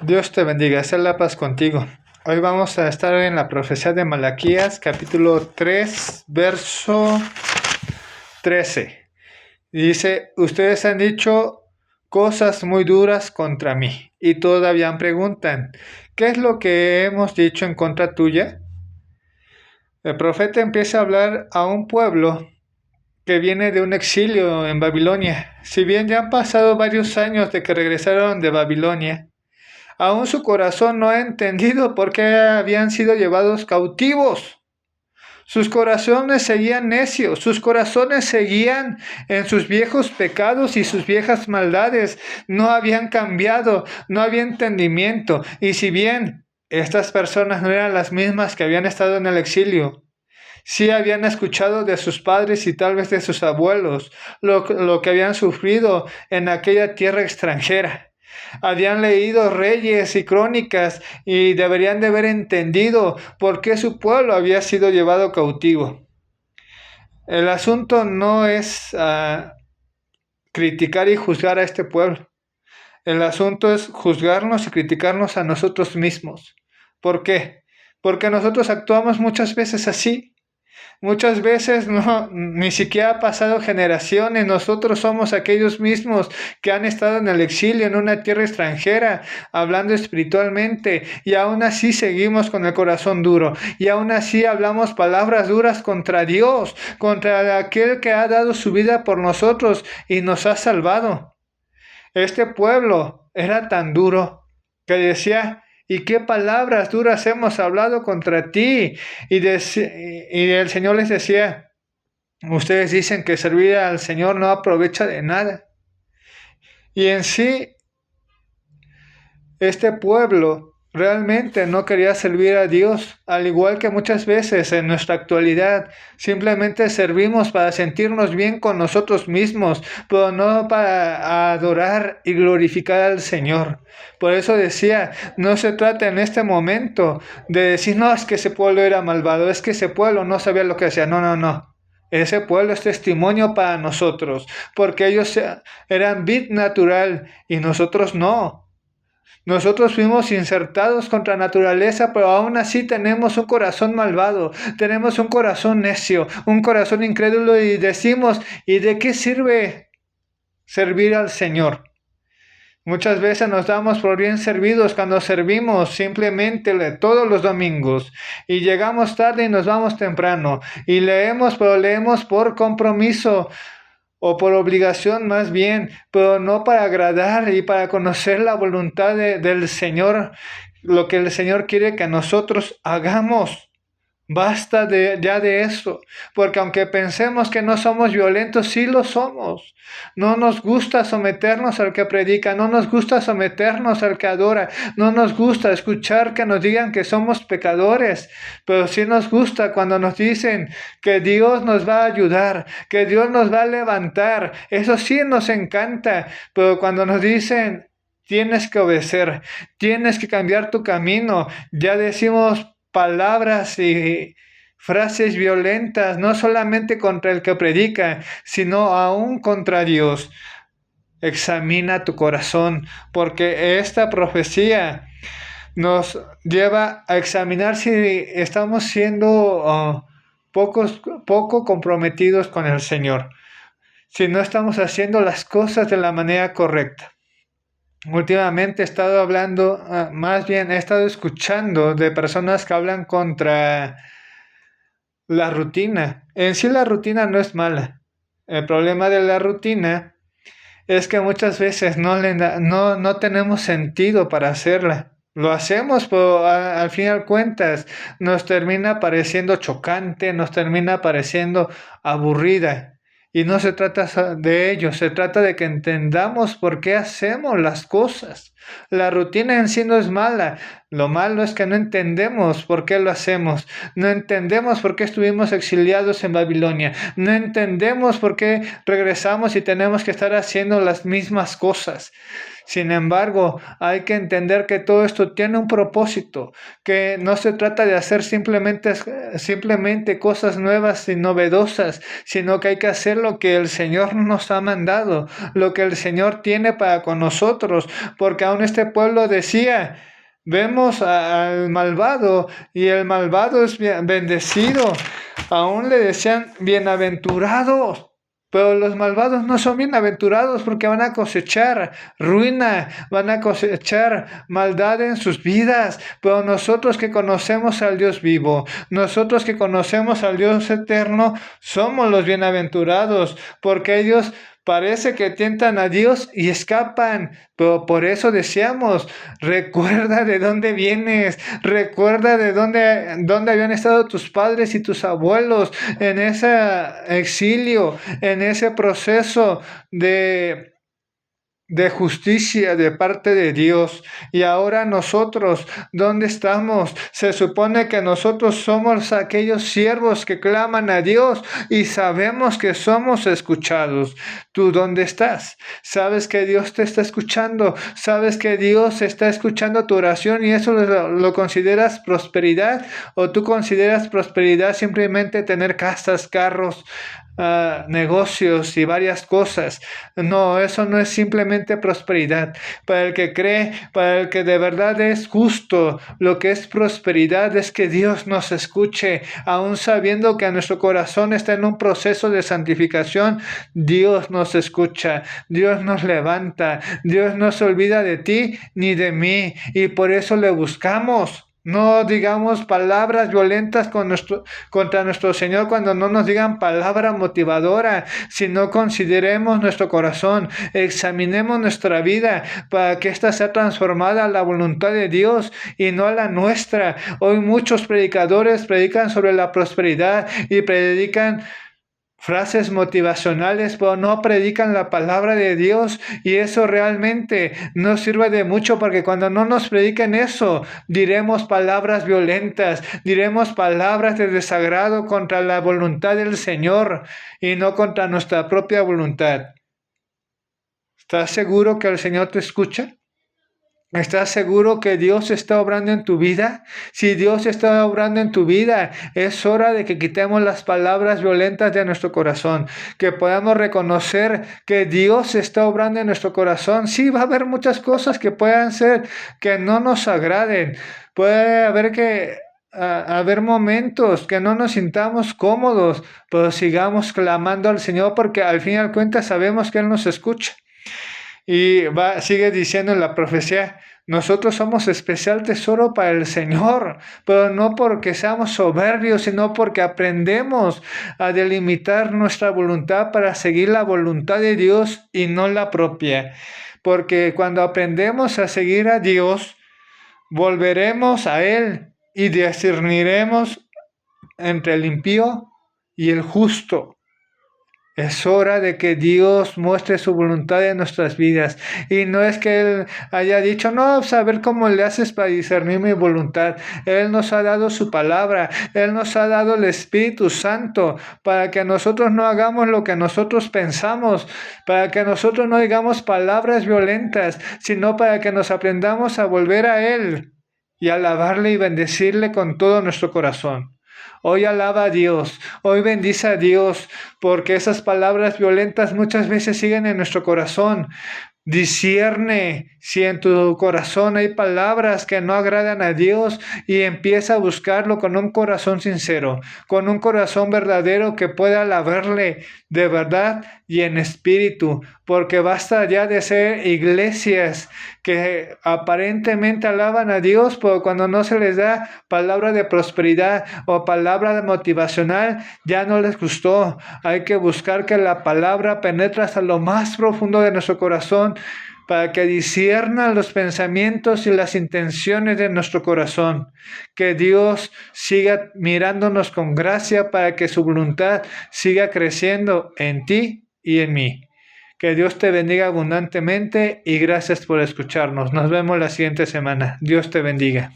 Dios te bendiga, sea la paz contigo. Hoy vamos a estar en la profecía de Malaquías, capítulo 3, verso 13. Dice, ustedes han dicho cosas muy duras contra mí y todavía preguntan, ¿qué es lo que hemos dicho en contra tuya? El profeta empieza a hablar a un pueblo que viene de un exilio en Babilonia. Si bien ya han pasado varios años de que regresaron de Babilonia, aún su corazón no ha entendido por qué habían sido llevados cautivos. Sus corazones seguían necios, sus corazones seguían en sus viejos pecados y sus viejas maldades. No habían cambiado, no había entendimiento. Y si bien estas personas no eran las mismas que habían estado en el exilio, sí habían escuchado de sus padres y tal vez de sus abuelos lo que habían sufrido en aquella tierra extranjera. Habían leído reyes y crónicas y deberían de haber entendido por qué su pueblo había sido llevado cautivo. El asunto no es criticar y juzgar a este pueblo. El asunto es juzgarnos y criticarnos a nosotros mismos. ¿Por qué? Porque nosotros actuamos muchas veces así. Muchas veces ni siquiera ha pasado generaciones, nosotros somos aquellos mismos que han estado en el exilio, en una tierra extranjera, hablando espiritualmente, y aún así seguimos con el corazón duro, y aún así hablamos palabras duras contra Dios, contra aquel que ha dado su vida por nosotros y nos ha salvado. Este pueblo era tan duro que decía, ¿y qué palabras duras hemos hablado contra ti? Y el Señor les decía, ustedes dicen que servir al Señor no aprovecha de nada. Y en sí, este pueblo realmente no quería servir a Dios, al igual que muchas veces en nuestra actualidad. Simplemente servimos para sentirnos bien con nosotros mismos, pero no para adorar y glorificar al Señor. Por eso decía, no se trata en este momento de decir, no, es que ese pueblo era malvado, es que ese pueblo no sabía lo que hacía. No, no, no. Ese pueblo es testimonio para nosotros, porque ellos eran vid natural y nosotros no. Nosotros fuimos insertados contra naturaleza, pero aún así tenemos un corazón malvado, tenemos un corazón necio, un corazón incrédulo y decimos, ¿y de qué sirve servir al Señor? Muchas veces nos damos por bien servidos cuando servimos simplemente todos los domingos y llegamos tarde y nos vamos temprano y leemos, pero leemos por compromiso o por obligación más bien, pero no para agradar y para conocer la voluntad del Señor, lo que el Señor quiere que nosotros hagamos. Basta ya de eso, porque aunque pensemos que no somos violentos, sí lo somos. No nos gusta someternos al que predica, no nos gusta someternos al que adora, no nos gusta escuchar que nos digan que somos pecadores, pero sí nos gusta cuando nos dicen que Dios nos va a ayudar, que Dios nos va a levantar. Eso sí nos encanta, pero cuando nos dicen tienes que obedecer, tienes que cambiar tu camino, ya decimos palabras y frases violentas, no solamente contra el que predica, sino aún contra Dios. Examina tu corazón, porque esta profecía nos lleva a examinar si estamos siendo poco comprometidos con el Señor, si no estamos haciendo las cosas de la manera correcta. Últimamente he estado hablando, más bien he estado escuchando de personas que hablan contra la rutina. En sí la rutina no es mala. El problema de la rutina es que muchas veces no tenemos sentido para hacerla. Lo hacemos, pero al fin y al cuentas nos termina pareciendo chocante, nos termina pareciendo aburrida. Y no se trata de ello, se trata de que entendamos por qué hacemos las cosas. La rutina en sí no es mala, lo malo es que no entendemos por qué lo hacemos, no entendemos por qué estuvimos exiliados en Babilonia, no entendemos por qué regresamos y tenemos que estar haciendo las mismas cosas. Sin embargo, hay que entender que todo esto tiene un propósito, que no se trata de hacer simplemente cosas nuevas y novedosas, sino que hay que hacer lo que el Señor nos ha mandado, lo que el Señor tiene para con nosotros, porque aún este pueblo decía, vemos al malvado y el malvado es bendecido. Aún le decían bienaventurados. Pero los malvados no son bienaventurados porque van a cosechar ruina, van a cosechar maldad en sus vidas. Pero nosotros que conocemos al Dios vivo, nosotros que conocemos al Dios eterno, somos los bienaventurados, porque ellos parece que tientan a Dios y escapan. Pero por eso decíamos, recuerda de dónde vienes, recuerda de dónde habían estado tus padres y tus abuelos en ese exilio, en ese proceso de justicia de parte de Dios. Y ahora nosotros, ¿dónde estamos? Se supone que nosotros somos aquellos siervos que claman a Dios y sabemos que somos escuchados. ¿Tú dónde estás? ¿Sabes que Dios te está escuchando? ¿Sabes que Dios está escuchando tu oración y eso lo consideras prosperidad? ¿O tú consideras prosperidad simplemente tener casas, carros, negocios y varias cosas? No, eso no es simplemente prosperidad. Para el que cree, para el que de verdad es justo, lo que es prosperidad es que Dios nos escuche, aun sabiendo que nuestro corazón está en un proceso de santificación. Dios nos escucha, Dios nos levanta, Dios no se olvida de ti ni de mí, y por eso le buscamos. No digamos palabras violentas contra nuestro Señor cuando no nos digan palabra motivadora, sino consideremos nuestro corazón, examinemos nuestra vida para que ésta sea transformada a la voluntad de Dios y no a la nuestra. Hoy muchos predicadores predican sobre la prosperidad y predican frases motivacionales, pero no predican la palabra de Dios, y eso realmente no sirve de mucho, porque cuando no nos prediquen eso, diremos palabras violentas, diremos palabras de desagrado contra la voluntad del Señor y no contra nuestra propia voluntad. ¿Estás seguro que el Señor te escucha? ¿Estás seguro que Dios está obrando en tu vida? Si Dios está obrando en tu vida, es hora de que quitemos las palabras violentas de nuestro corazón, que podamos reconocer que Dios está obrando en nuestro corazón. Sí, va a haber muchas cosas que puedan ser que no nos agraden. Puede haber momentos que no nos sintamos cómodos, pero sigamos clamando al Señor, porque al fin y al cabo sabemos que Él nos escucha. Y sigue diciendo en la profecía, nosotros somos especial tesoro para el Señor, pero no porque seamos soberbios, sino porque aprendemos a delimitar nuestra voluntad para seguir la voluntad de Dios y no la propia. Porque cuando aprendemos a seguir a Dios, volveremos a Él y discerniremos entre el impío y el justo. Es hora de que Dios muestre su voluntad en nuestras vidas. Y no es que Él haya dicho, no, saber cómo le haces para discernir mi voluntad. Él nos ha dado su palabra. Él nos ha dado el Espíritu Santo para que nosotros no hagamos lo que nosotros pensamos, para que nosotros no digamos palabras violentas, sino para que nos aprendamos a volver a Él y alabarle y bendecirle con todo nuestro corazón. Hoy alaba a Dios, hoy bendice a Dios, porque esas palabras violentas muchas veces siguen en nuestro corazón. Discierne si en tu corazón hay palabras que no agradan a Dios y empieza a buscarlo con un corazón sincero, con un corazón verdadero que pueda alabarle de verdad y en espíritu, porque basta ya de ser iglesias que aparentemente alaban a Dios, pero cuando no se les da palabra de prosperidad o palabra motivacional, ya no les gustó. Hay que buscar que la palabra penetre hasta lo más profundo de nuestro corazón, para que discierna los pensamientos y las intenciones de nuestro corazón. Que Dios siga mirándonos con gracia para que su voluntad siga creciendo en ti y en mí. Que Dios te bendiga abundantemente y gracias por escucharnos. Nos vemos la siguiente semana. Dios te bendiga.